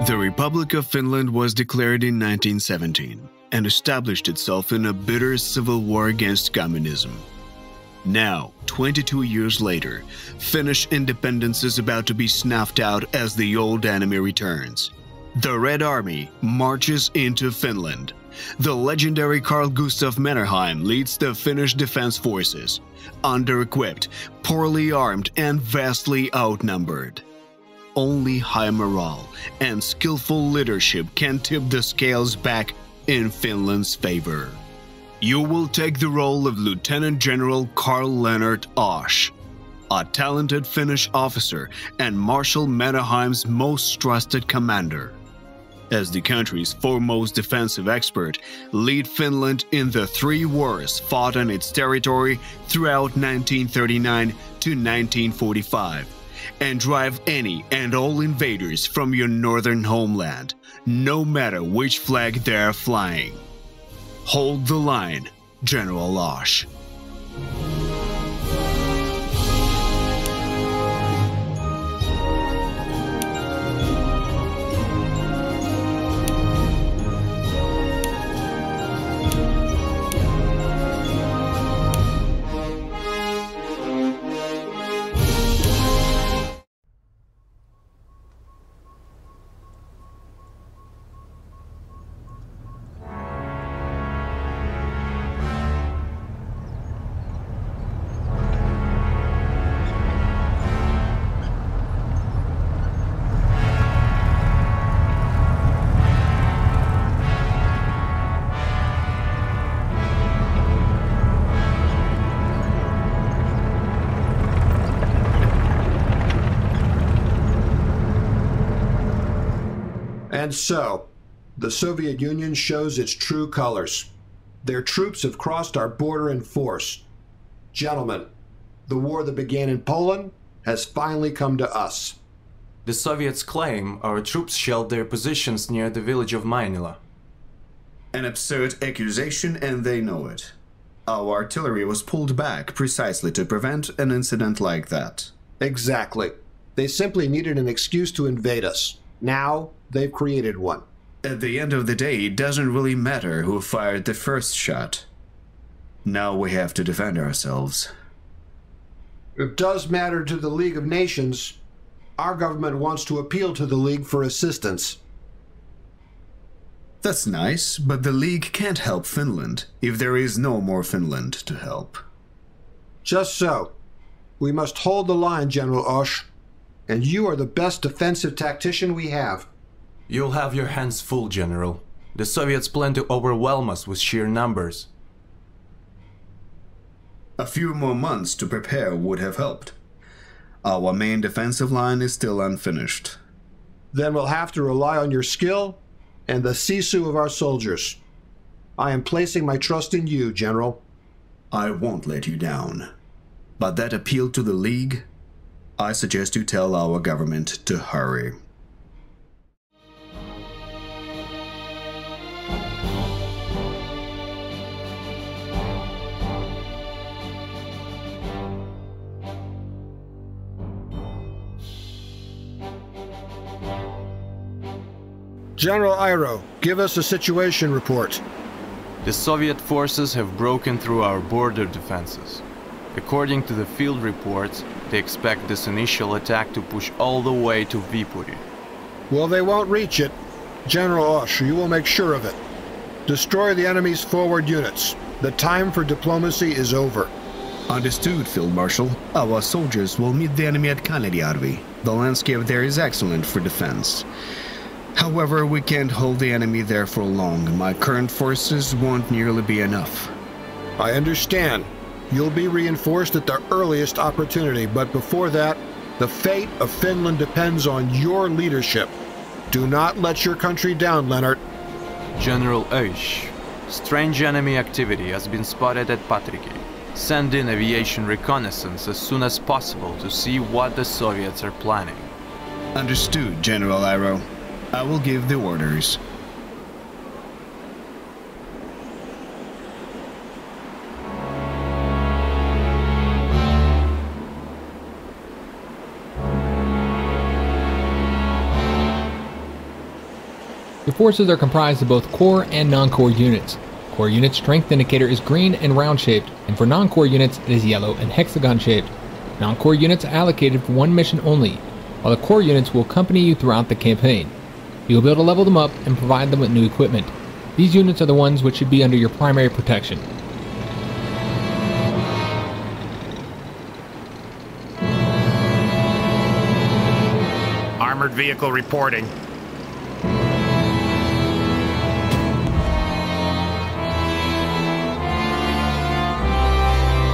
The Republic of Finland was declared in 1917 and established itself in a bitter civil war against communism. Now, 22 years later, Finnish independence is about to be snuffed out as the old enemy returns. The Red Army marches into Finland. The legendary Carl Gustaf Mannerheim leads the Finnish defense forces, under-equipped, poorly armed, and vastly outnumbered. Only high morale and skillful leadership can tip the scales back in Finland's favor. You will take the role of Lieutenant General Carl-Lennart Osh, a talented Finnish officer and Marshal Mannerheim's most trusted commander. As the country's foremost defensive expert, lead Finland in the 3 wars fought on its territory throughout 1939 to 1945, and drive any and all invaders from your northern homeland, no matter which flag they're flying. Hold the line, General Osh. And so, the Soviet Union shows its true colors. Their troops have crossed our border in force. Gentlemen, the war that began in Poland has finally come to us. The Soviets claim our troops shelled their positions near the village of Mainila. An absurd accusation, and they know it. Our artillery was pulled back precisely to prevent an incident like that. Exactly. They simply needed an excuse to invade us. Now, they've created one. At the end of the day, it doesn't really matter who fired the first shot. Now we have to defend ourselves. It does matter to the League of Nations. Our government wants to appeal to the League for assistance. That's nice, but the League can't help Finland if there is no more Finland to help. Just so. We must hold the line, General Osh. And you are the best defensive tactician we have. You'll have your hands full, General. The Soviets plan to overwhelm us with sheer numbers. A few more months to prepare would have helped. Our main defensive line is still unfinished. Then we'll have to rely on your skill and the sisu of our soldiers. I am placing my trust in you, General. I won't let you down. But that appeal to the League, I suggest you tell our government to hurry. General Iroh, give us a situation report. The Soviet forces have broken through our border defenses. According to the field reports, they expect this initial attack to push all the way to Viipuri. Well, they won't reach it. General Osh, you will make sure of it. Destroy the enemy's forward units. The time for diplomacy is over. Understood, Field Marshal. Our soldiers will meet the enemy at Kanerjärvi. The landscape there is excellent for defense. However, we can't hold the enemy there for long. My current forces won't nearly be enough. I understand. You'll be reinforced at the earliest opportunity, but before that, the fate of Finland depends on your leadership. Do not let your country down, Lennart. General Osh, strange enemy activity has been spotted at Patriki. Send in aviation reconnaissance as soon as possible to see what the Soviets are planning. Understood, General Iroh. I will give the orders. Your forces are comprised of both core and non-core units. Core units' strength indicator is green and round-shaped, and for non-core units it is yellow and hexagon-shaped. Non-core units are allocated for one mission only, while the core units will accompany you throughout the campaign. You will be able to level them up and provide them with new equipment. These units are the ones which should be under your primary protection. Armored vehicle reporting.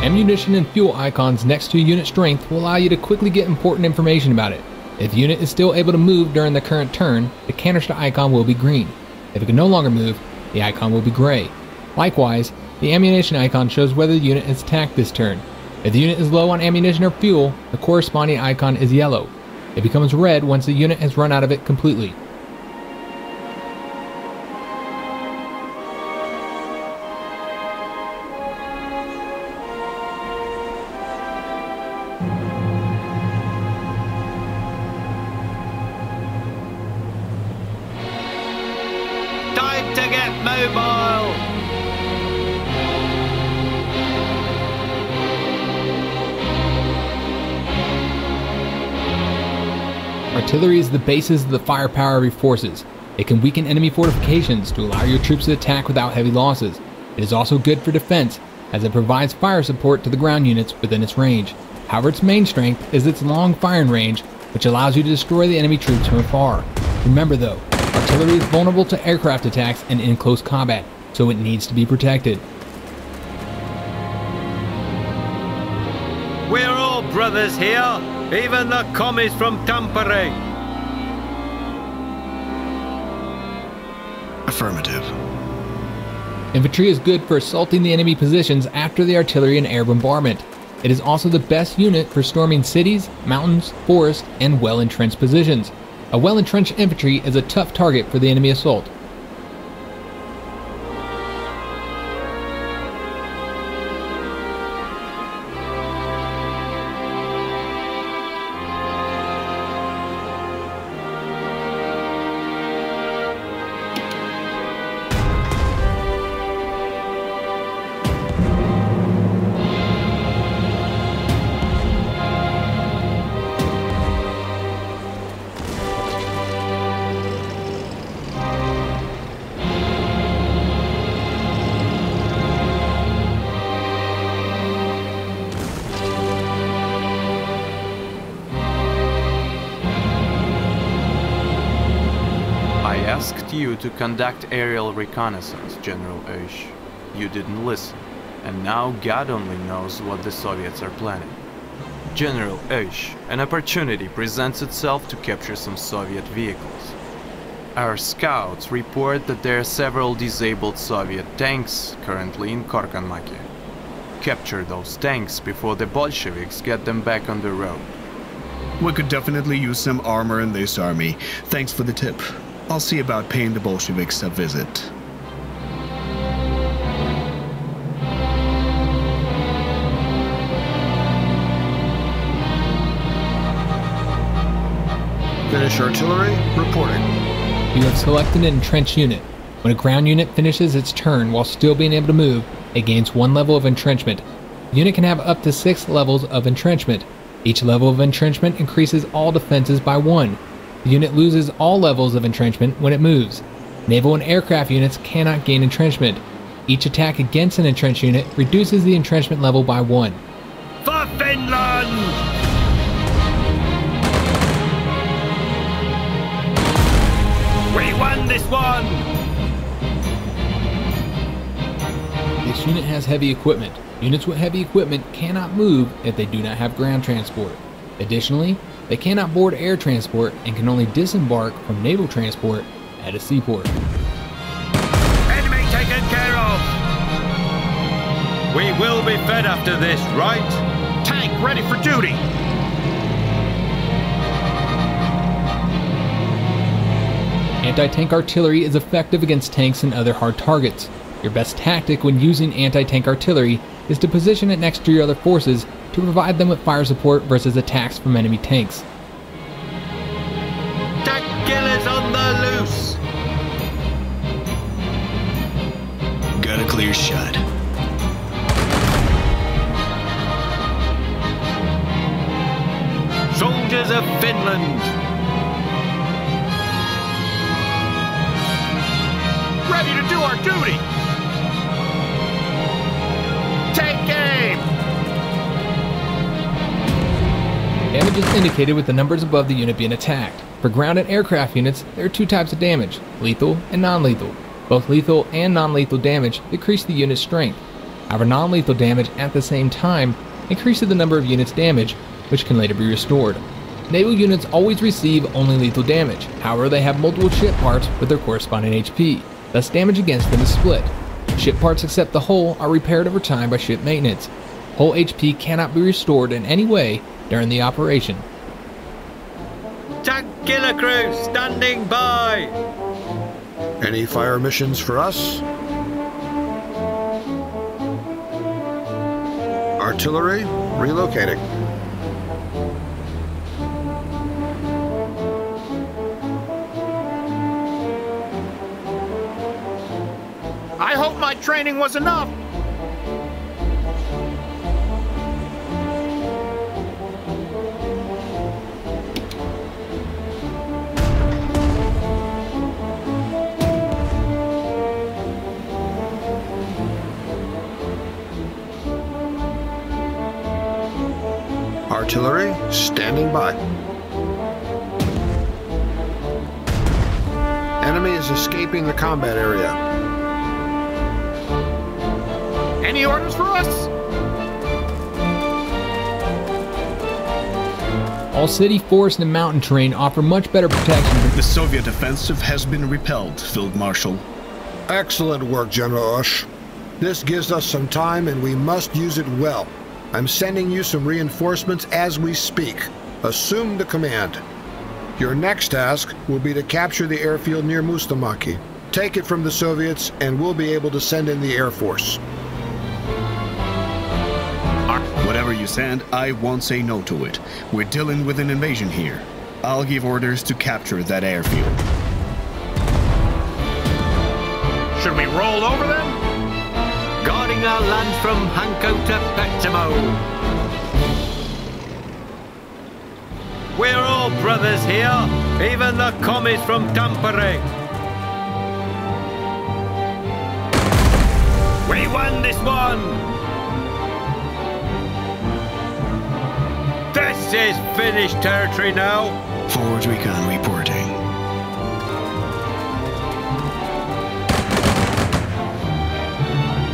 Ammunition and fuel icons next to unit strength will allow you to quickly get important information about it. If the unit is still able to move during the current turn, the canister icon will be green. If it can no longer move, the icon will be gray. Likewise, the ammunition icon shows whether the unit is attacked this turn. If the unit is low on ammunition or fuel, the corresponding icon is yellow. It becomes red once the unit has run out of it completely. Time to get mobile! Artillery is the basis of the firepower of your forces. It can weaken enemy fortifications to allow your troops to attack without heavy losses. It is also good for defense, as it provides fire support to the ground units within its range. However, its main strength is its long firing range, which allows you to destroy the enemy troops from afar. Remember though, artillery is vulnerable to aircraft attacks and in close combat, so it needs to be protected. We're all brothers here, even the commies from Tampere. Affirmative. Infantry is good for assaulting the enemy positions after the artillery and air bombardment. It is also the best unit for storming cities, mountains, forests, and well-entrenched positions. A well-entrenched infantry is a tough target for the enemy assault. I asked you to conduct aerial reconnaissance, General Oesch. You didn't listen, and now God only knows what the Soviets are planning. General Oesch, an opportunity presents itself to capture some Soviet vehicles. Our scouts report that there are several disabled Soviet tanks currently in Korkanmaki. Capture those tanks before the Bolsheviks get them back on the road. We could definitely use some armor in this army. Thanks for the tip. I'll see about paying the Bolsheviks a visit. Finnish artillery reporting. You have selected an entrenched unit. When a ground unit finishes its turn while still being able to move, it gains 1 level of entrenchment. The unit can have up to 6 levels of entrenchment. Each level of entrenchment increases all defenses by 1. The unit loses all levels of entrenchment when it moves. Naval and aircraft units cannot gain entrenchment. Each attack against an entrenched unit reduces the entrenchment level by 1. For Finland! We won this one! This unit has heavy equipment. Units with heavy equipment cannot move if they do not have ground transport. Additionally, they cannot board air transport and can only disembark from naval transport at a seaport. Enemy taken care of! We will be fed after this, right? Tank ready for duty! Anti-tank artillery is effective against tanks and other hard targets. Your best tactic when using anti-tank artillery is to position it next to your other forces to provide them with fire support versus attacks from enemy tanks. Tank killers on the loose! got a clear shot. Soldiers of Finland! Ready to do our duty! Take aim! Damage is indicated with the numbers above the unit being attacked. For ground and aircraft units, there are two types of damage, lethal and non-lethal. Both lethal and non-lethal damage decrease the unit's strength. However, non-lethal damage at the same time increases the number of units damaged, which can later be restored. Naval units always receive only lethal damage, however they have multiple ship parts with their corresponding HP, thus damage against them is split. Ship parts except the hull are repaired over time by ship maintenance. Hull HP cannot be restored in any way during the operation. Tank killer crew standing by! Any fire missions for us? Artillery relocating. I hope my training was enough! Artillery standing by. Enemy is escaping the combat area. Any orders for us? All city, forest, and mountain terrain offer much better protection. The Soviet offensive has been repelled, Field Marshal. Excellent work, General Ush. This gives us some time and we must use it well. I'm sending you some reinforcements as we speak. Assume the command. Your next task will be to capture the airfield near Mustamaki. Take it from the Soviets and we'll be able to send in the Air Force. Whatever you send, I won't say no to it. We're dealing with an invasion here. I'll give orders to capture that airfield. Should we roll over them? Guarding our land from Hanko to Petsamo. We're all brothers here, even the commies from Tampere. We won this one! This is Finnish territory now. Forward Recon reporting.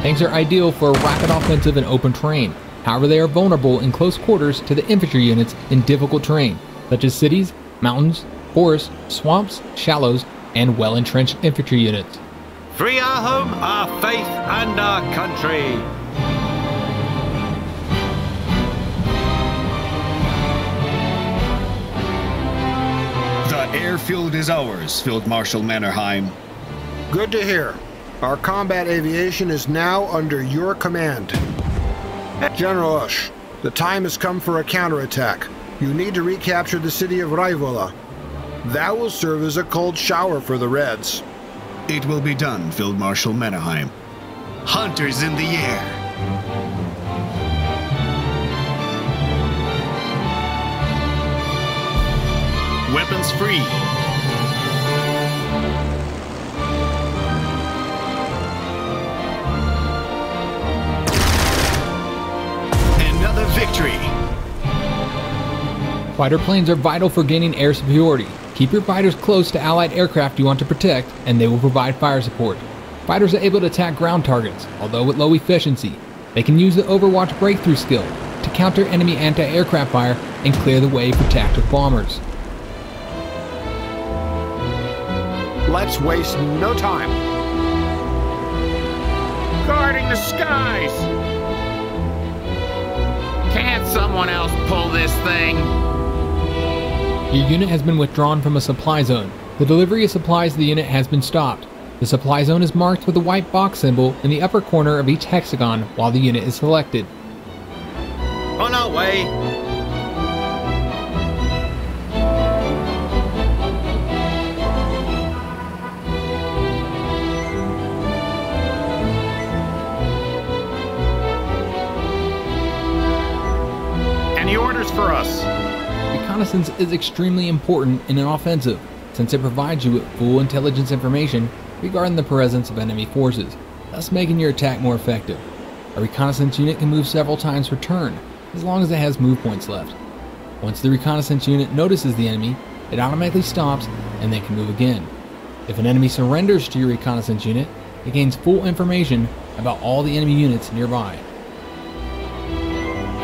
Tanks are ideal for a rapid offensive in open terrain. However, they are vulnerable in close quarters to the infantry units in difficult terrain, such as cities, mountains, forests, swamps, shallows, and well-entrenched infantry units. Free our home, our faith, and our country. The airfield is ours, Field Marshal Mannerheim. Good to hear. Our combat aviation is now under your command. General Ush, the time has come for a counterattack. You need to recapture the city of Raivola. That will serve as a cold shower for the Reds. It will be done, Field Marshal Mannerheim. Hunters in the air. Weapons free. Another victory. Fighter planes are vital for gaining air superiority. Keep your fighters close to allied aircraft you want to protect, and they will provide fire support. Fighters are able to attack ground targets, although with low efficiency. They can use the Overwatch breakthrough skill to counter enemy anti-aircraft fire and clear the way for tactical bombers. Let's waste no time. Guarding the skies! Can't someone else pull this thing? Your unit has been withdrawn from a supply zone. The delivery of supplies to the unit has been stopped. The supply zone is marked with a white box symbol in the upper corner of each hexagon while the unit is selected. On our way! reconnaissance is extremely important in an offensive, since it provides you with full intelligence information regarding the presence of enemy forces, thus making your attack more effective. A reconnaissance unit can move several times per turn, as long as it has move points left. Once the reconnaissance unit notices the enemy, it automatically stops and then can move again. If an enemy surrenders to your reconnaissance unit, it gains full information about all the enemy units nearby.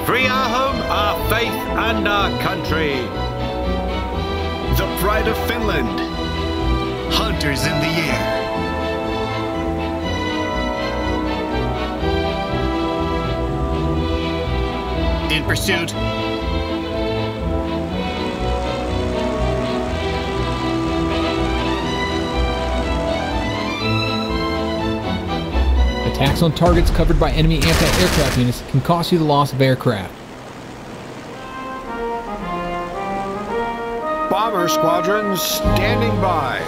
Free our home, our faith, and our country. The pride of Finland. Hunters in the air. In pursuit. Attacks on targets covered by enemy anti-aircraft units can cost you the loss of aircraft. Bomber squadrons standing by.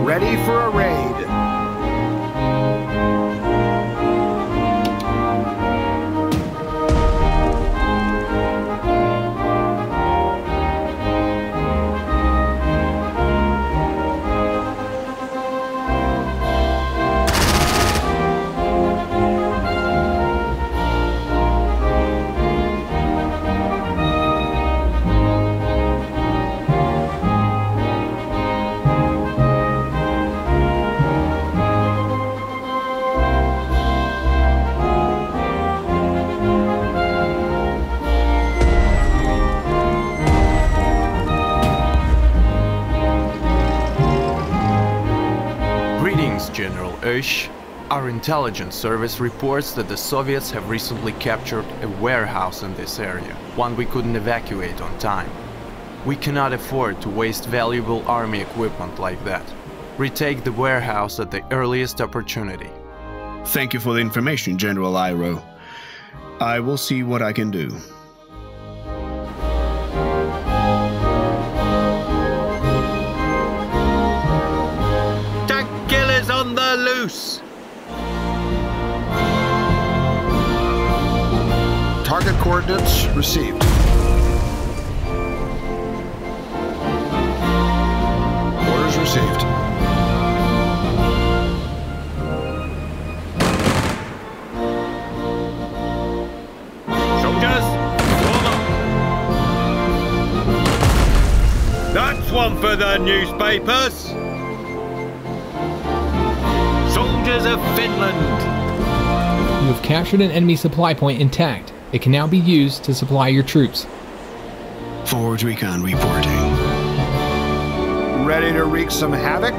Ready for a raid. General Oesch. Our intelligence service reports that the Soviets have recently captured a warehouse in this area, one we couldn't evacuate on time. We cannot afford to waste valuable army equipment like that. Retake the warehouse at the earliest opportunity. Thank you for the information, General Iroh. I will see what I can do. On the loose. Target coordinates received. Orders received. Soldiers, form up. That's one for the newspapers. Soldiers of Finland. You have captured an enemy supply point intact. It can now be used to supply your troops. Forward recon reporting. Ready to wreak some havoc?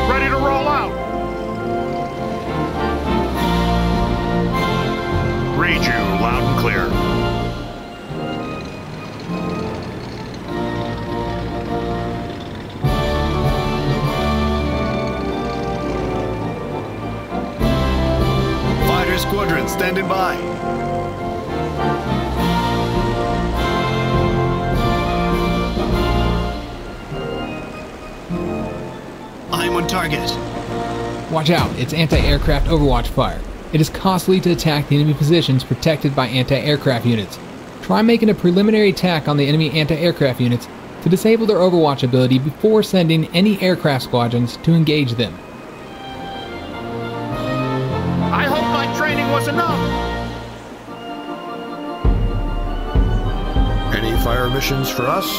Ready to roll out. Read you loud and clear. Squadron standing by. I'm on target. Watch out, it's anti-aircraft overwatch fire. It is costly to attack the enemy positions protected by anti-aircraft units. Try making a preliminary attack on the enemy anti-aircraft units to disable their overwatch ability before sending any aircraft squadrons to engage them. I hope my training was enough. Any fire missions for us?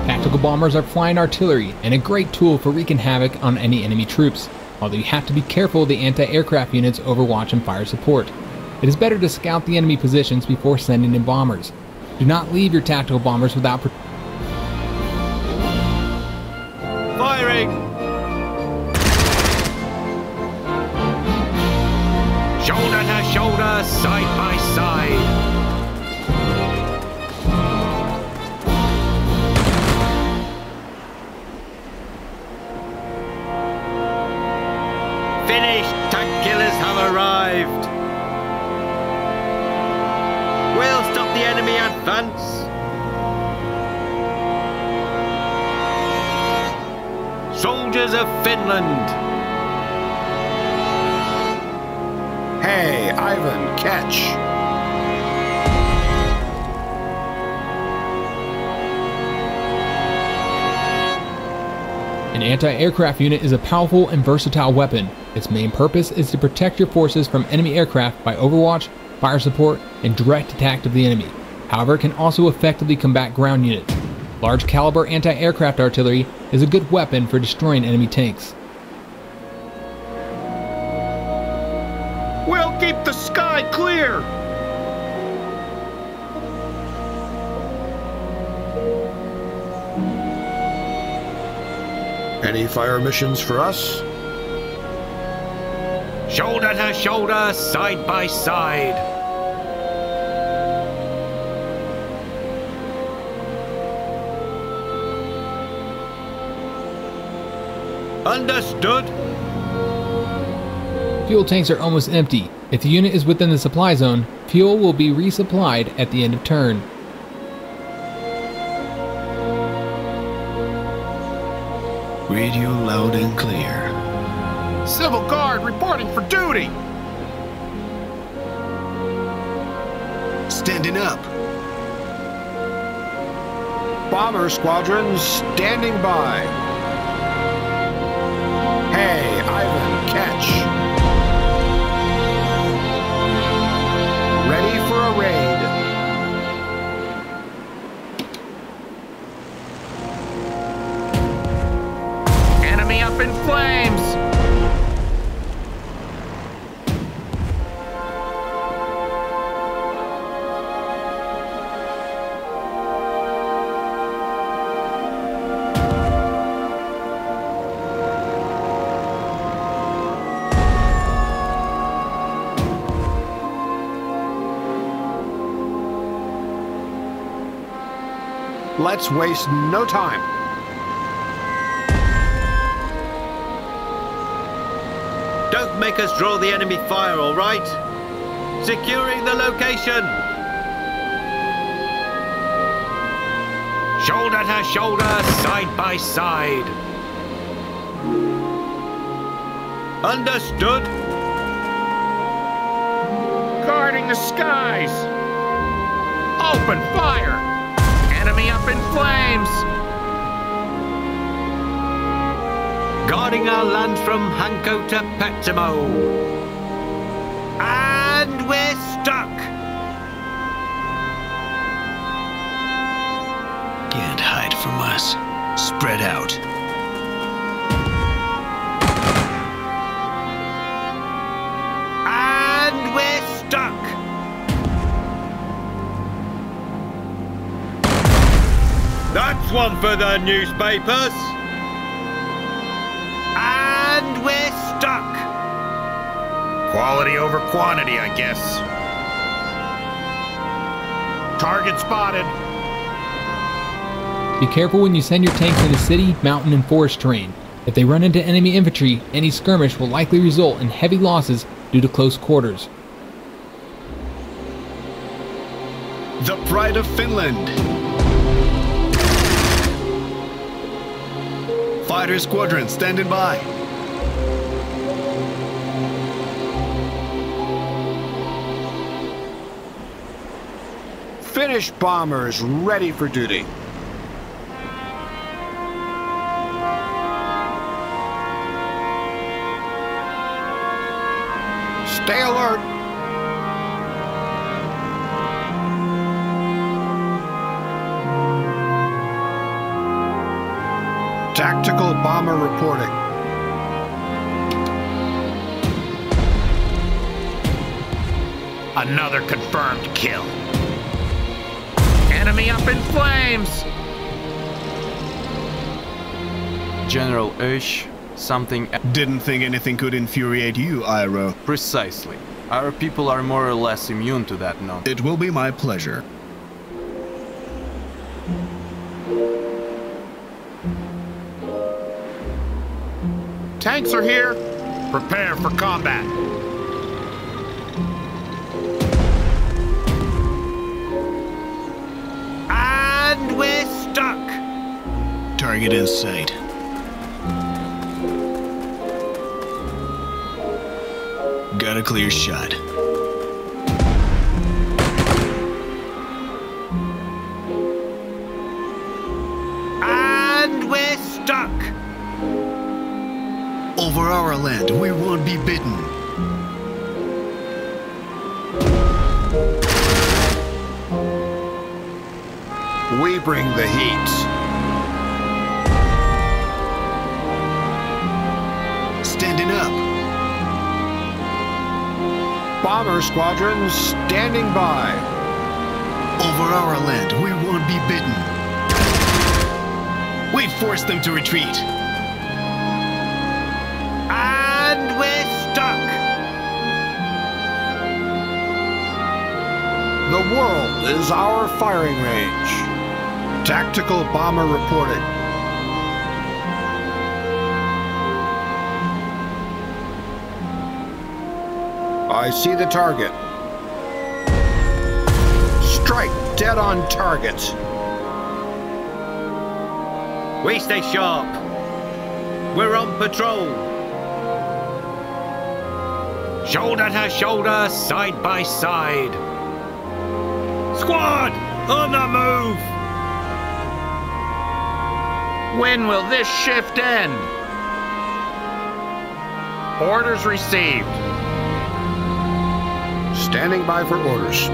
Tactical bombers are flying artillery and a great tool for wreaking havoc on any enemy troops, although you have to be careful of the anti-aircraft units' overwatch and fire support. It is better to scout the enemy positions before sending in bombers. Do not leave your tactical bombers without Firing! Shoulder to shoulder, side by side. Finished! Tank killers have arrived. We'll stop the enemy advance. Soldiers of Finland. Hey, Ivan, catch! An anti-aircraft unit is a powerful and versatile weapon. Its main purpose is to protect your forces from enemy aircraft by overwatch, fire support, and direct attack of the enemy. However, it can also effectively combat ground units. Large caliber anti-aircraft artillery is a good weapon for destroying enemy tanks. We'll keep the sky clear! Any fire missions for us? Shoulder to shoulder, side by side. Understood. Fuel tanks are almost empty. If the unit is within the supply zone, fuel will be resupplied at the end of turn. Radio loud and clear. Civil Guard reporting for duty. Standing up. Bomber squadrons standing by. Hey, Ivan, catch! Ready for a raid. Enemy up in flames. Let's waste no time. Don't make us draw the enemy fire, all right? Securing the location. Shoulder to shoulder, side by side. Understood. Guarding the skies. Open fire. Enemy up in flames. Guarding our land from Hanko to Petimo. And we're stuck. Can't hide from us. Spread out. And we're stuck. That's one for the newspapers. And we're stuck. Quality over quantity, I guess. Target spotted. Be careful when you send your tanks into city, mountain, and forest terrain. If they run into enemy infantry, any skirmish will likely result in heavy losses due to close quarters. The pride of Finland. Fighter squadron standing by. Finnish bombers ready for duty. Stay alert. Tactical bomber reporting. Another confirmed kill. Enemy up in flames. General Oesch, something... Didn't think anything could infuriate you, Iroh. Precisely. Our people are more or less immune to that nonsense. It will be my pleasure. Tanks are here. Prepare for combat. And we're stuck. Target in sight. Got got a clear shot. And we're stuck. Over our land, we won't be bitten. We bring the heat. Standing up. Bomber squadrons standing by. Over our land, we won't be bitten. We forced them to retreat. And we're stuck. The world is our firing range. Tactical bomber reporting. I see the target. Strike dead on target. We stay sharp. We're on patrol. Shoulder to shoulder, side by side. Squad, on the move! When will this shift end? Orders received. Standing by for orders.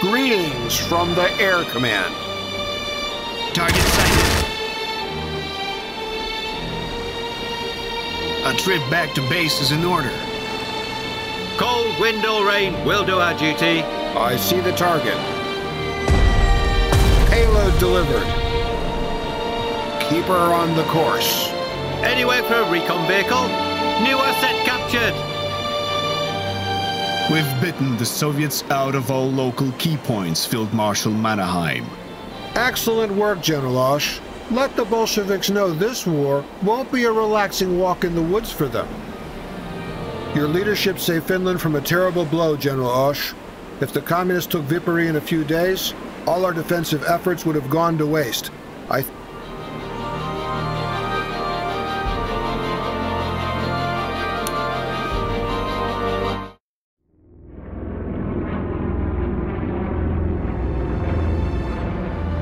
Greetings from the Air Command. Target sighted. A trip back to base is in order. Cold wind or rain, we'll do our duty. I see the target. Payload delivered. Keep her on the course. Anywhere for a recon vehicle. New asset captured. We've bitten the Soviets out of all local key points, Field Marshal Mannerheim. Excellent work, General Osh. Let the Bolsheviks know this war won't be a relaxing walk in the woods for them. Your leadership saved Finland from a terrible blow, General Osh. If the communists took Viipuri in a few days, all our defensive efforts would have gone to waste.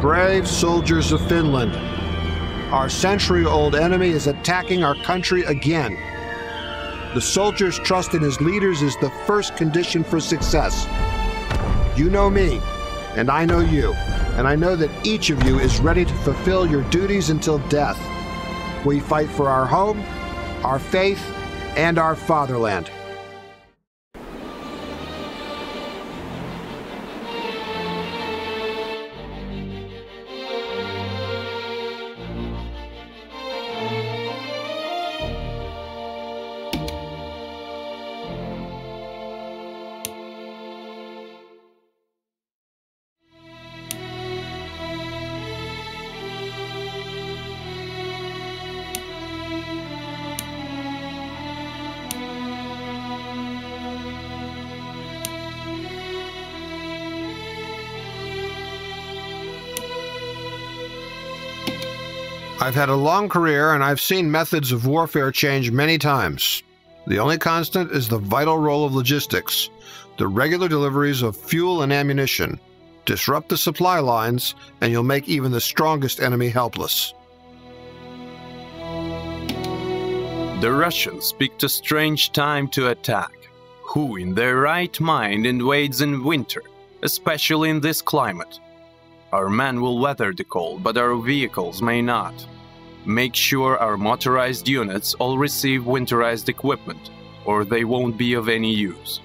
Brave soldiers of Finland, our century-old enemy is attacking our country again. The soldier's trust in his leaders is the first condition for success. You know me, and I know you, and I know that each of you is ready to fulfill your duties until death. We fight for our home, our faith, and our fatherland. I've had a long career and I've seen methods of warfare change many times. The only constant is the vital role of logistics, the regular deliveries of fuel and ammunition. Disrupt the supply lines and you'll make even the strongest enemy helpless. The Russians picked a strange time to attack. Who in their right mind invades in winter, especially in this climate? Our men will weather the cold, but our vehicles may not. Make sure our motorized units all receive winterized equipment, or they won't be of any use.